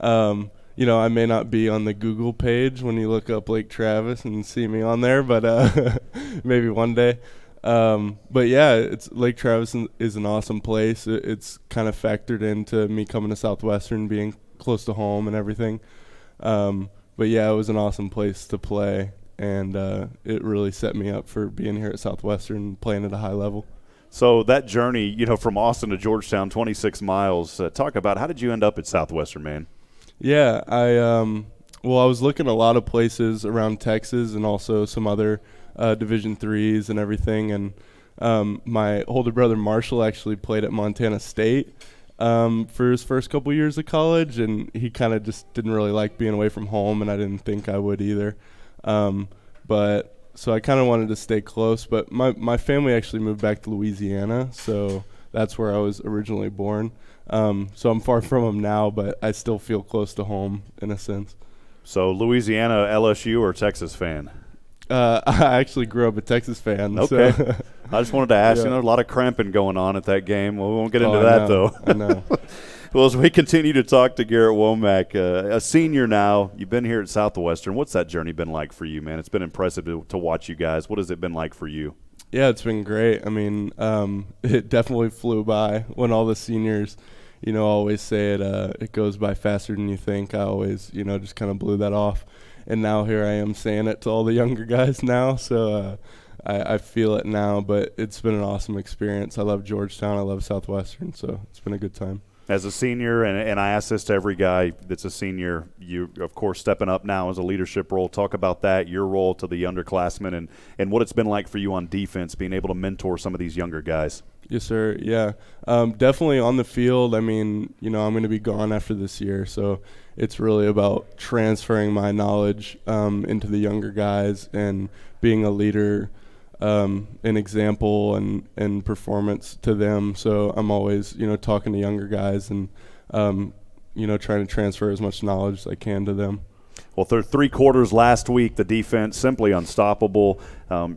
I may not be on the Google page when you look up Lake Travis and see me on there, but maybe one day. But yeah, Lake Travis is an awesome place. It's kind of factored into me coming to Southwestern, being close to home and everything. But yeah, it was an awesome place to play, and it really set me up for being here at Southwestern, playing at a high level. So that journey, from Austin to Georgetown, 26 miles, talk about how did you end up at Southwestern, man? Yeah, I was looking a lot of places around Texas and also some other Division IIIs and everything, and my older brother Marshall actually played at Montana State for his first couple years of college, and he kind of just didn't really like being away from home, and I didn't think I would either. So I kind of wanted to stay close, but my family actually moved back to Louisiana, so that's where I was originally born. So I'm far from them now, but I still feel close to home in a sense. So Louisiana, LSU, or Texas fan? I actually grew up a Texas fan. Okay. So I just wanted to ask, yeah. a lot of cramping going on at that game. Well, we won't get into that, though. I know. Well, as we continue to talk to Garrett Womack, a senior now, you've been here at Southwestern. What's that journey been like for you, man? It's been impressive to watch you guys. What has it been like for you? Yeah, it's been great. I mean, it definitely flew by when all the seniors, always say it goes by faster than you think. I always, just kind of blew that off. And now here I am saying it to all the younger guys now. So I feel it now, but it's been an awesome experience. I love Georgetown. I love Southwestern. So it's been a good time. As a senior, and I ask this to every guy that's a senior, you, of course, stepping up now as a leadership role. Talk about that, your role to the underclassmen, and what it's been like for you on defense, being able to mentor some of these younger guys. Yes, sir. Yeah, definitely on the field. I mean, I'm going to be gone after this year, so it's really about transferring my knowledge into the younger guys and being a leader, an example and performance to them. So I'm always, talking to younger guys and, trying to transfer as much knowledge as I can to them. Well, through 3 quarters last week, the defense simply unstoppable.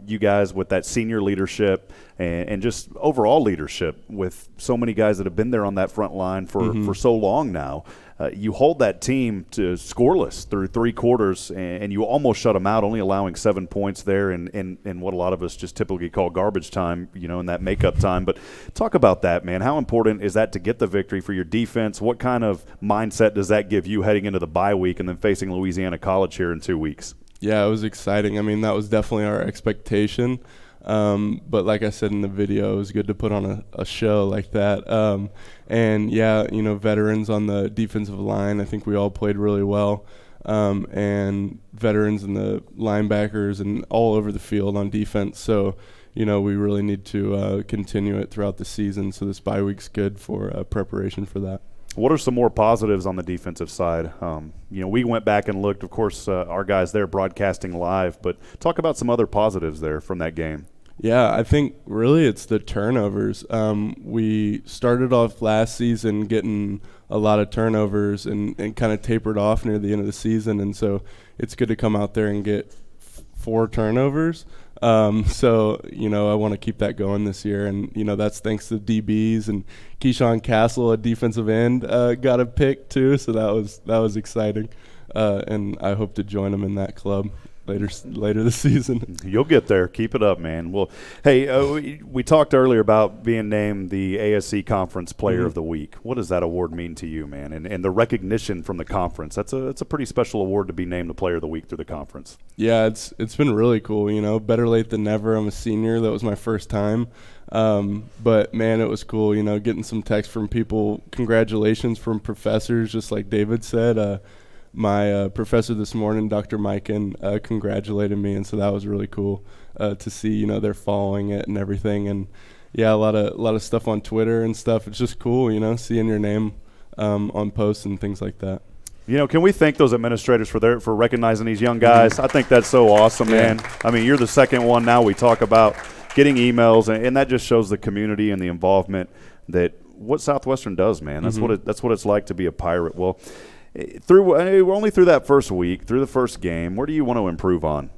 You guys with that senior leadership and just overall leadership with so many guys that have been there on that front line for so long now. You hold that team to scoreless through 3 quarters, and you almost shut them out, only allowing 7 points there in what a lot of us just typically call garbage time, in that makeup time. But talk about that, man. How important is that to get the victory for your defense? What kind of mindset does that give you heading into the bye week and then facing Louisiana College here in 2 weeks? Yeah, it was exciting. I mean, that was definitely our expectation. But like I said in the video, it was good to put on a show like that. And yeah, veterans on the defensive line, I think we all played really well. And veterans and the linebackers and all over the field on defense. So, we really need to continue it throughout the season. So this bye week's good for preparation for that. What are some more positives on the defensive side? We went back and looked, of course, our guys there broadcasting live, but talk about some other positives there from that game. Yeah, I think really it's the turnovers. We started off last season getting a lot of turnovers and kind of tapered off near the end of the season, and so it's good to come out there and get 4 turnovers. So, I want to keep that going this year. And, that's thanks to DBs and Keyshawn Castle, a defensive end, got a pick too. So that was exciting. And I hope to join him in that club. later this season. You'll get there. Keep it up, man. Well, hey, we talked earlier about being named the ASC Conference Player of the Week. What does that award mean to you, man? And the recognition from the conference, it's a pretty special award to be named the Player of the Week through the conference. Yeah, it's been really cool. You know, better late than never. I'm a senior. That was my first time. But, man, it was cool, you know, getting some text from people, congratulations from professors, just like David said. My professor this morning, Dr. Mikan, congratulated me, and so that was really cool to see. You know, they're following it and everything, and yeah, a lot of stuff on Twitter and stuff. It's just cool, you know, seeing your name on posts and things like that. You know, can we thank those administrators for recognizing these young guys? I think that's so awesome, man. I mean, you're the second one now we talk about getting emails, and that just shows the community and the involvement that what Southwestern does, man. That's what it's like to be a Pirate. Well, we're only through that first week, through the first game. Where do you want to improve on?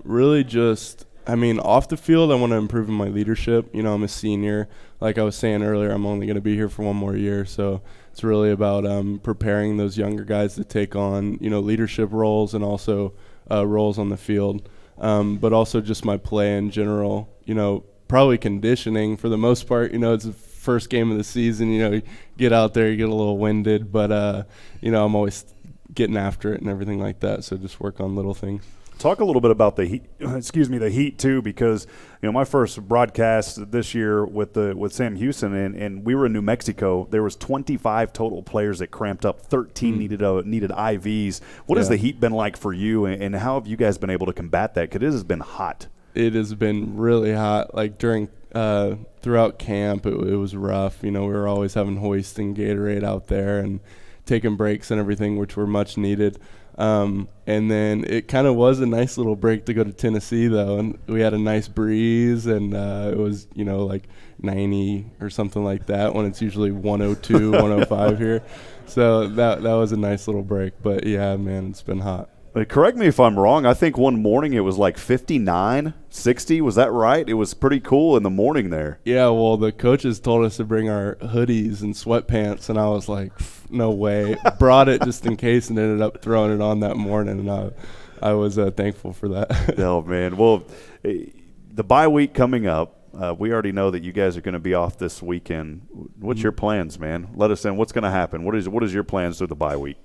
Really just, I mean, off the field, I want to improve in my leadership. You know, I'm a senior. Like I was saying earlier, I'm only going to be here for one more year. So it's really about preparing those younger guys to take on, you know, leadership roles and also roles on the field. But also just my play in general, you know, probably conditioning for the most part. You know, it's the first game of the season, you know, you get out there, you get a little winded, but, you know, I'm always getting after it and everything like that. So just work on little things. Talk a little bit about the Heat too, because you know my first broadcast this year with Sam Houston, and we were in New Mexico. There was 25 total players that cramped up. 13 needed IVs. What has the Heat been like for you, and how have you guys been able to combat that? Because it has been hot. It has been really hot. Like during throughout camp, it was rough. You know, we were always having hoist and Gatorade out there and taking breaks and everything, which were much needed. And then it kind of was a nice little break to go to Tennessee, though, and we had a nice breeze, and it was, you know, like 90 or something like that when it's usually 102, 105 here. So that was a nice little break. But, yeah, man, it's been hot. Correct me if I'm wrong. I think one morning it was like 59, 60. Was that right? It was pretty cool in the morning there. Yeah, well, the coaches told us to bring our hoodies and sweatpants, and I was like, no way. Brought it just in case and ended up throwing it on that morning, and I was thankful for that. Oh, man. Well, the bye week coming up, we already know that you guys are going to be off this weekend. What's your plans, man? Let us in. What's going to happen? What is your plans through the bye week?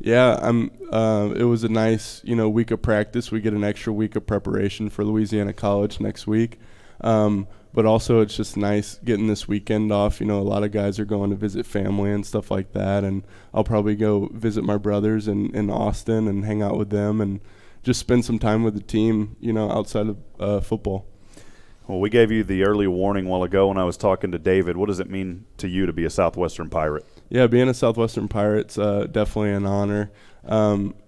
Yeah, it was a nice, you know, week of practice. We get an extra week of preparation for Louisiana College next week. But also it's just nice getting this weekend off. You know, a lot of guys are going to visit family and stuff like that. And I'll probably go visit my brothers in Austin and hang out with them and just spend some time with the team, you know, outside of football. Well, we gave you the early warning a while ago when I was talking to David. What does it mean to you to be a Southwestern Pirate? Yeah, being a Southwestern Pirate's definitely an honor.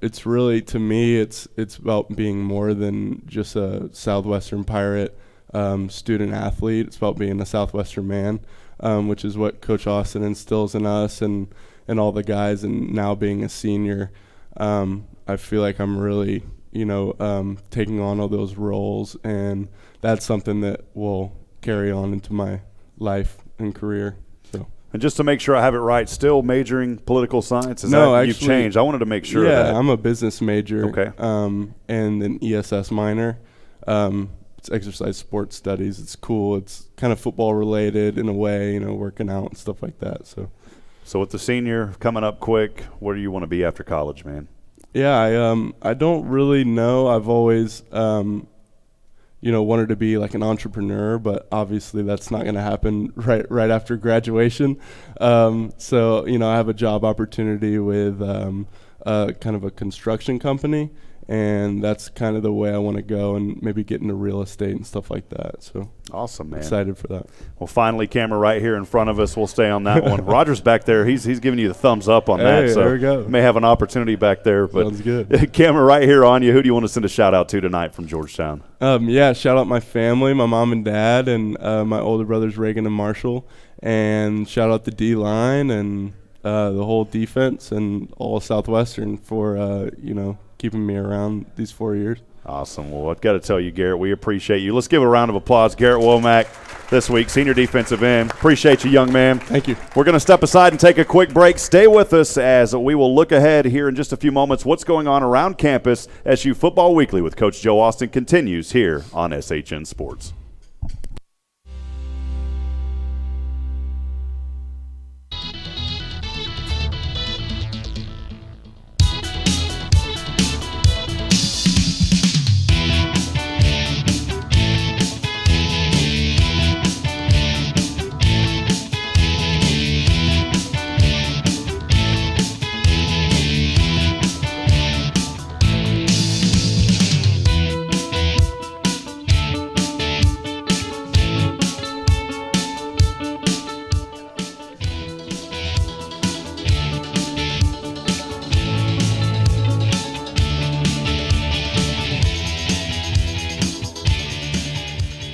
It's really, to me, it's about being more than just a Southwestern Pirate student athlete. It's about being a Southwestern man, which is what Coach Austin instills in us and all the guys. And now being a senior, I feel like I'm really, you know, taking on all those roles, and that's something that will carry on into my life and career. So. And just to make sure I have it right, still majoring political science? Actually, you've changed. I wanted to make sure of that. Yeah, I'm a business major. Okay. And an ESS minor. It's exercise sports studies. It's cool. It's kind of football related in a way, you know, working out and stuff like that. So with the senior coming up quick, where do you want to be after college, man? Yeah, I don't really know. I've always you know, wanted to be like an entrepreneur, but obviously that's not going to happen right after graduation. So, you know, I have a job opportunity with kind of a construction company, and that's kind of the way I want to go and maybe get into real estate and stuff like that. So awesome, man. Excited for that. Well, finally, camera right here in front of us. We'll stay on that one. Roger's back there. He's giving you the thumbs up on that. So there we go. You may have an opportunity back there. But sounds good. Camera right here on you. Who do you want to send a shout-out to tonight from Georgetown? Yeah, shout out my family, my mom and dad, and my older brothers Reagan and Marshall. And shout out the D-line and the whole defense and all Southwestern for, you know, keeping me around these 4 years. Awesome. Well, I've got to tell you, Garrett, we appreciate you. Let's give a round of applause. Garrett Womack this week, senior defensive end. Appreciate you, young man. Thank you. We're going to step aside and take a quick break. Stay with us as we will look ahead here in just a few moments. What's going on around campus? SU Football Weekly with Coach Joe Austin continues here on SHN Sports.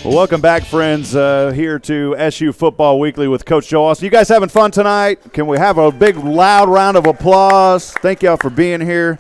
Well, welcome back, friends, here to SU Football Weekly with Coach Joe Austin. You guys having fun tonight? Can we have a big, loud round of applause? Thank y'all for being here.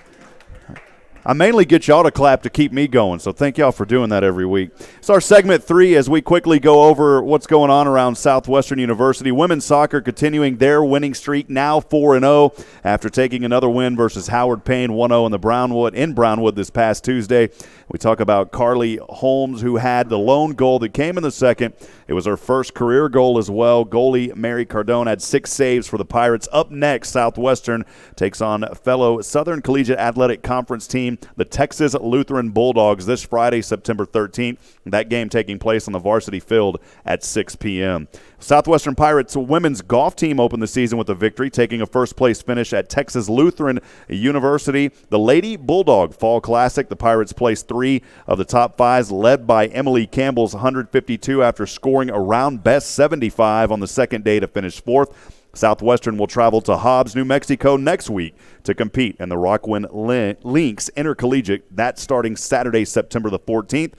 I mainly get y'all to clap to keep me going, so thank y'all for doing that every week. It's our segment 3 as we quickly go over what's going on around Southwestern University. Women's soccer continuing their winning streak, now 4-0 after taking another win versus Howard Payne 1-0 in Brownwood this past Tuesday. We talk about Carly Holmes, who had the lone goal that came in the second. It was her first career goal as well. Goalie Mary Cardone had 6 saves for the Pirates. Up next, Southwestern takes on fellow Southern Collegiate Athletic Conference team, the Texas Lutheran Bulldogs, this Friday, September 13th. That game taking place on the varsity field at 6 p.m. Southwestern Pirates women's golf team opened the season with a victory, taking a first-place finish at Texas Lutheran University. The Lady Bulldog Fall Classic, the Pirates placed 3 of the top 5s, led by Emily Campbell's 152 after scoring a round best 75 on the second day to finish 4th. Southwestern will travel to Hobbs, New Mexico next week to compete in the Rockwind Lynx Intercollegiate. That's starting Saturday, September the 14th.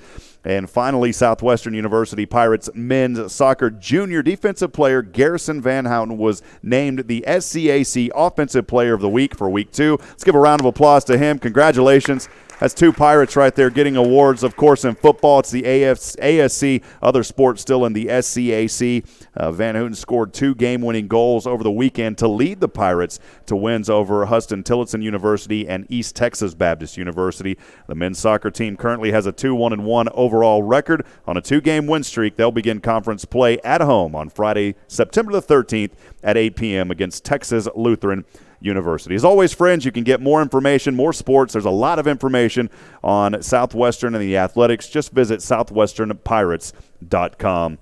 And finally, Southwestern University Pirates men's soccer junior defensive player Garrison Van Houten was named the SCAC Offensive Player of the Week for Week 2. Let's give a round of applause to him. Congratulations. That's 2 Pirates right there getting awards. Of course, in football, it's the ASC. Other sports still in the SCAC. Van Houten scored 2 game-winning goals over the weekend to lead the Pirates to wins over Huston-Tillotson University and East Texas Baptist University. The men's soccer team currently has a 2-1-1 overall record on a 2-game win streak. They'll begin conference play at home on Friday, September the 13th at 8 p.m. against Texas Lutheran University. As always, friends, you can get more information, more sports. There's a lot of information on Southwestern and the athletics. Just visit southwesternpirates.com.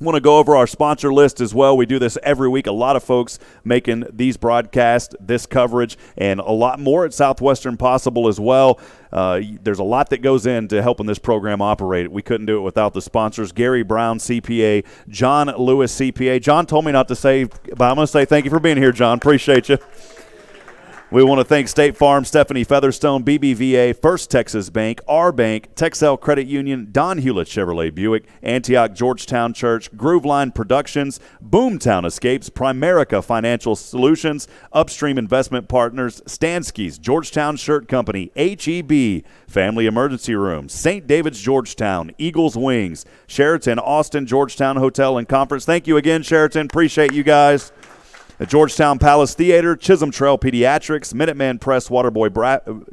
I want to go over our sponsor list as well. We do this every week. A lot of folks making these broadcasts, this coverage, and a lot more at Southwestern possible as well. There's a lot that goes into helping this program operate. We couldn't do it without the sponsors. Gary Brown, CPA, John Lewis, CPA. John told me not to say, but I'm going to say thank you for being here, John. Appreciate you. We want to thank State Farm, Stephanie Featherstone, BBVA, First Texas Bank, R Bank, Texel Credit Union, Don Hewlett Chevrolet Buick, Antioch Georgetown Church, Grooveline Productions, Boomtown Escapes, Primerica Financial Solutions, Upstream Investment Partners, Stansky's, Georgetown Shirt Company, HEB, Family Emergency Room, St. David's Georgetown, Eagles Wings, Sheraton Austin Georgetown Hotel and Conference. Thank you again, Sheraton. Appreciate you guys. The Georgetown Palace Theater, Chisholm Trail Pediatrics, Minuteman Press Waterboy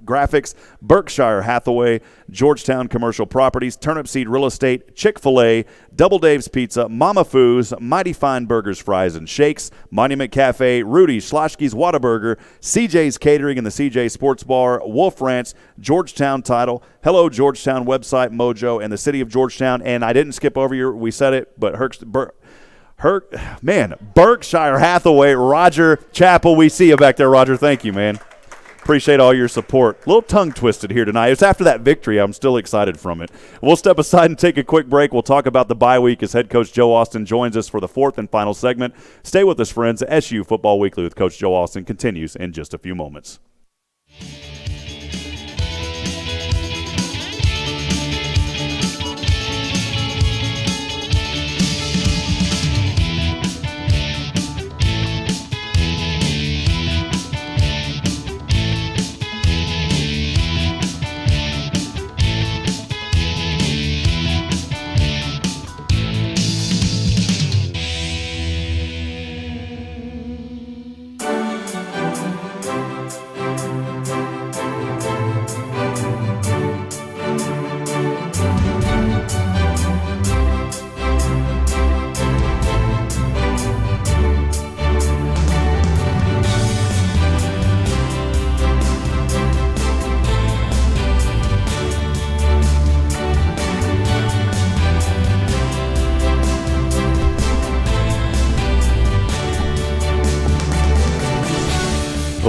Graphics, Berkshire Hathaway, Georgetown Commercial Properties, Turnip Seed Real Estate, Chick-fil-A, Double Dave's Pizza, Mama Foo's, Mighty Fine Burgers, Fries, and Shakes, Monument Cafe, Rudy's, Schloschke's Whataburger, CJ's Catering and the CJ Sports Bar, Wolf Ranch, Georgetown Title, Hello Georgetown website, Mojo, and the City of Georgetown. And I didn't skip over your, we said it, but Berkshire Hathaway, Roger Chappell. We see you back there, Roger. Thank you, man. Appreciate all your support. A little tongue-twisted here tonight. It's after that victory. I'm still excited from it. We'll step aside and take a quick break. We'll talk about the bye week as head coach Joe Austin joins us for the 4th and final segment. Stay with us, friends. SU Football Weekly with Coach Joe Austin continues in just a few moments.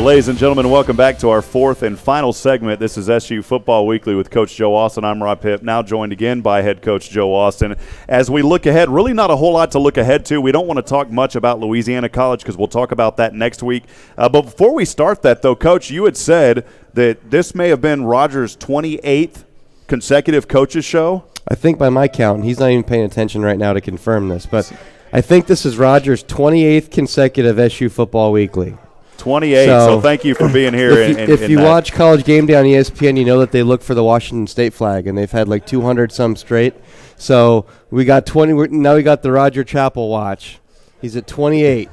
Ladies and gentlemen, welcome back to our fourth and final segment. This is SU Football Weekly with Coach Joe Austin. I'm Rob Pipp, now joined again by head coach Joe Austin. As we look ahead, really not a whole lot to look ahead to. We don't want to talk much about Louisiana College because we'll talk about that next week. But before we start that, though, Coach, you had said that this may have been Rogers' 28th consecutive coaches show. I think by my count, he's not even paying attention right now to confirm this, but I think this is Rogers' 28th consecutive SU Football Weekly. 28, so thank you for being here. If you watch College Game Day on ESPN, you know that they look for the Washington State flag, and they've had like 200-some straight. So we got 20. Now we got the Roger Chappell watch. He's at 28.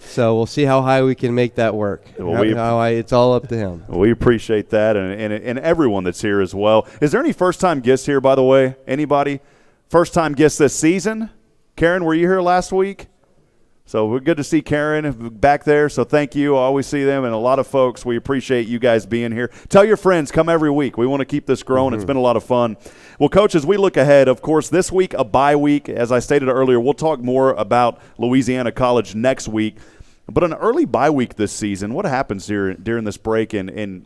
So we'll see how high we can make that work. Well, it's all up to him. We appreciate that, and everyone that's here as well. Is there any first-time guests here, by the way? Anybody? First-time guests this season? Karen, were you here last week? So we're good to see Karen back there, so thank you. I always see them, and a lot of folks, we appreciate you guys being here. Tell your friends, come every week. We want to keep this growing. It's been a lot of fun. Well, Coach, as we look ahead, of course, this week a bye week. As I stated earlier, we'll talk more about Louisiana College next week. But an early bye week this season, what happens here during this break? And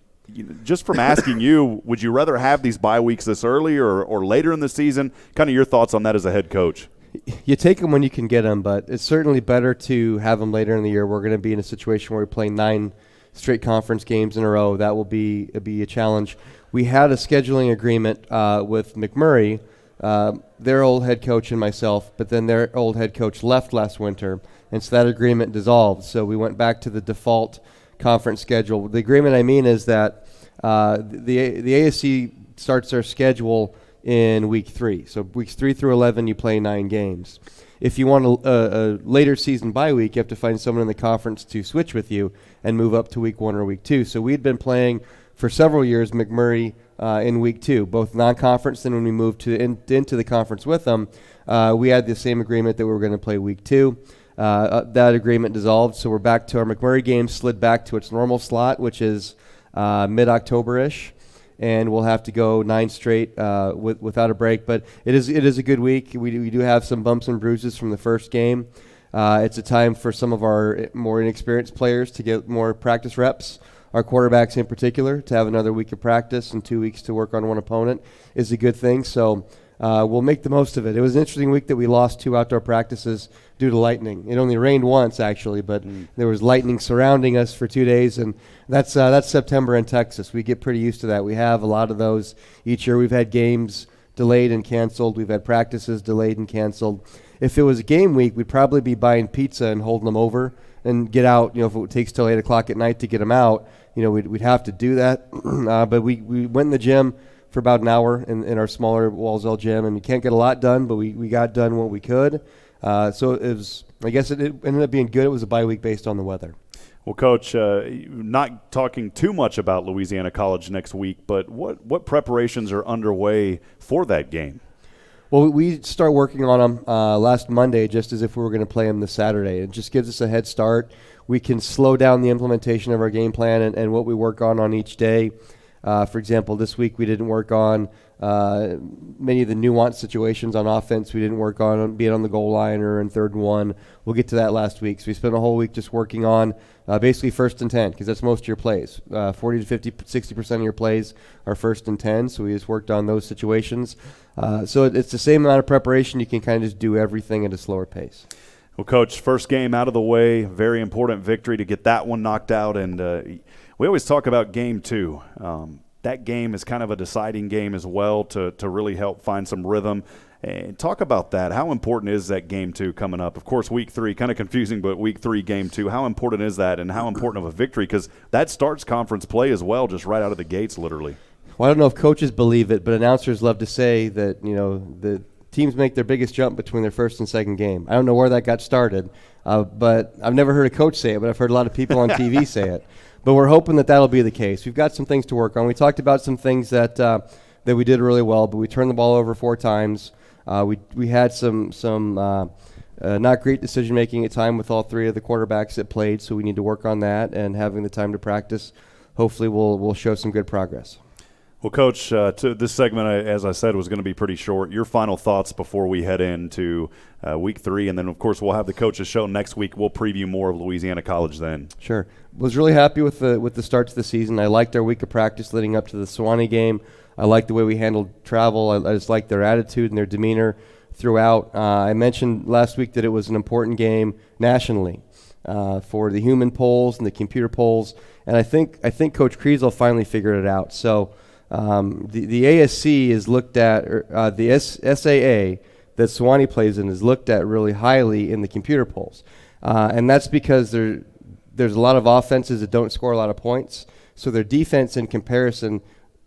just from asking you, would you rather have these bye weeks this early or later in the season? Kind of your thoughts on that as a head coach. You take them when you can get them, but it's certainly better to have them later in the year. We're going to be in a situation where we play 9 straight conference games in a row. That will be a challenge. We had a scheduling agreement with McMurray, their old head coach, and myself, but then their old head coach left last winter, and so that agreement dissolved. So we went back to the default conference schedule. The agreement I mean is that the ASC starts their schedule in week 3. So weeks 3 through 11, you play 9 games. If you want a later season bye week, you have to find someone in the conference to switch with you and move up to week 1 or week 2. So we'd been playing for several years McMurray in week 2, both non-conference. Then when we moved into the conference with them, we had the same agreement that we were going to play week 2. That agreement dissolved, so we're back to our McMurray game, slid back to its normal slot, which is mid-October-ish. And we'll have to go 9 straight without a break. But it is a good week. We do have some bumps and bruises from the first game. It's a time for some of our more inexperienced players to get more practice reps. Our quarterbacks in particular, to have another week of practice and 2 weeks to work on one opponent is a good thing. So we'll make the most of it. It was an interesting week that we lost 2 outdoor practices due to lightning. It only rained once, actually, but there was lightning surrounding us for 2 days, and that's September in Texas. We get pretty used to that. We have a lot of those each year. We've had games delayed and canceled. We've had practices delayed and canceled. If it was a game week, we'd probably be buying pizza and holding them over and get out. If it takes till 8 o'clock at night to get them out, we'd have to do that. But we went in the gym for about an hour in our smaller Walsall gym, and you can't get a lot done, but we got done what we could. So it was, I guess it ended up being good. It was a bye week based on the weather. Well, Coach, not talking too much about Louisiana College next week, but what preparations are underway for that game? Well, we start working on them last Monday, just as if we were going to play them this Saturday. It just gives us a head start. We can slow down the implementation of our game plan and what we work on each day. For example, this week we didn't work on many of the nuanced situations on offense. We didn't work on being on the goal line or in 3rd and 1. We'll get to that last week. So we spent a whole week just working on basically 1st and 10, because that's most of your plays. 40 to 50, 60% of your plays are 1st and 10, so we just worked on those situations. So it's the same amount of preparation. You can kind of just do everything at a slower pace. Well, Coach, first game out of the way, very important victory to get that one knocked out. And we always talk about game 2. That game is kind of a deciding game as well to really help find some rhythm. And talk about that. How important is that game 2 coming up? Of course, week 3, kind of confusing, but week 3, game 2, how important is that, and how important of a victory? Because that starts conference play as well, just right out of the gates, literally. Well, I don't know if coaches believe it, but announcers love to say that, the teams make their biggest jump between their first and second game. I don't know where that got started, but I've never heard a coach say it, but I've heard a lot of people on TV say it. But we're hoping that that'll be the case. We've got some things to work on. We talked about some things that we did really well, but we turned the ball over 4 times. We had some not great decision making at time with all 3 of the quarterbacks that played, so we need to work on that, and having the time to practice. Hopefully, we'll show some good progress. Well, Coach, to this segment, as I said, was going to be pretty short. Your final thoughts before we head into week 3, and then, of course, we'll have the coaches show next week. We'll preview more of Louisiana College then. Sure. Was really happy with the start to the season. I liked our week of practice leading up to the Sewanee game. I liked the way we handled travel. I just liked their attitude and their demeanor throughout. I mentioned last week that it was an important game nationally for the human polls and the computer polls, and I think Coach Kriesel finally figured it out. So the ASC is looked at, or the SAA that Sewanee plays in is looked at really highly in the computer polls, and that's because there's a lot of offenses that don't score a lot of points, so their defense in comparison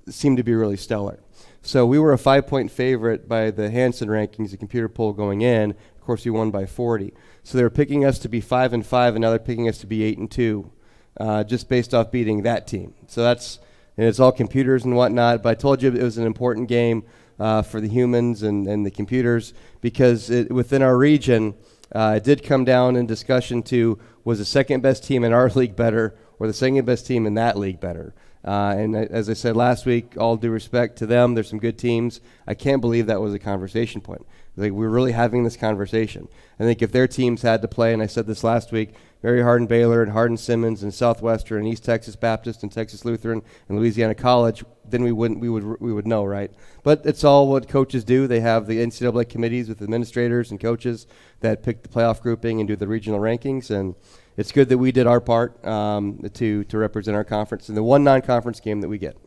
seemed to be really stellar. So we were a 5-point favorite by the Hansen rankings, the computer poll going in. Of course, we won by 40. So they were picking us to be 5-5, and now they're picking us to be 8-2, just based off beating that team. So and it's all computers and whatnot. But I told you it was an important game for the humans and the computers, because within our region, it did come down in discussion to, was the second best team in our league better or the second best team in that league better? And as I said last week, all due respect to them, there's some good teams. I can't believe that was a conversation point. Like, we're really having this conversation. I think if their teams had to play, and I said this last week, Mary Hardin Baylor and Hardin Simmons and Southwestern and East Texas Baptist and Texas Lutheran and Louisiana College, then we would know, right? But it's all what coaches do. They have the NCAA committees with administrators and coaches that pick the playoff grouping and do the regional rankings, and it's good that we did our part to represent our conference in the one non-conference game that we get.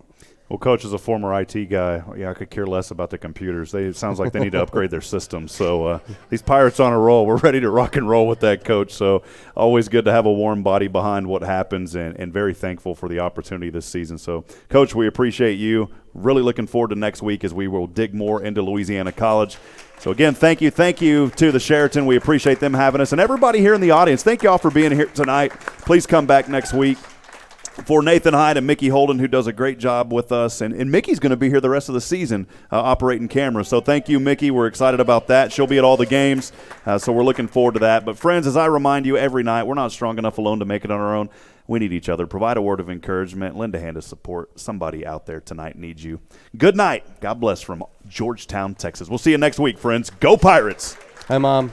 Well, Coach, as a former IT guy, I could care less about the computers. It sounds like they need to upgrade their systems. So these Pirates on a roll. We're ready to rock and roll with that, Coach. So always good to have a warm body behind what happens, and very thankful for the opportunity this season. So, Coach, we appreciate you. Really looking forward to next week as we will dig more into Louisiana College. So, again, thank you to the Sheraton. We appreciate them having us. And everybody here in the audience, thank you all for being here tonight. Please come back next week. For Nathan Hyde and Mickey Holden, who does a great job with us. And Mickey's going to be here the rest of the season operating cameras. So thank you, Mickey. We're excited about that. She'll be at all the games, so we're looking forward to that. But, friends, as I remind you every night, we're not strong enough alone to make it on our own. We need each other. Provide a word of encouragement. Lend a hand of support. Somebody out there tonight needs you. Good night. God bless from Georgetown, Texas. We'll see you next week, friends. Go Pirates. Hi, Mom.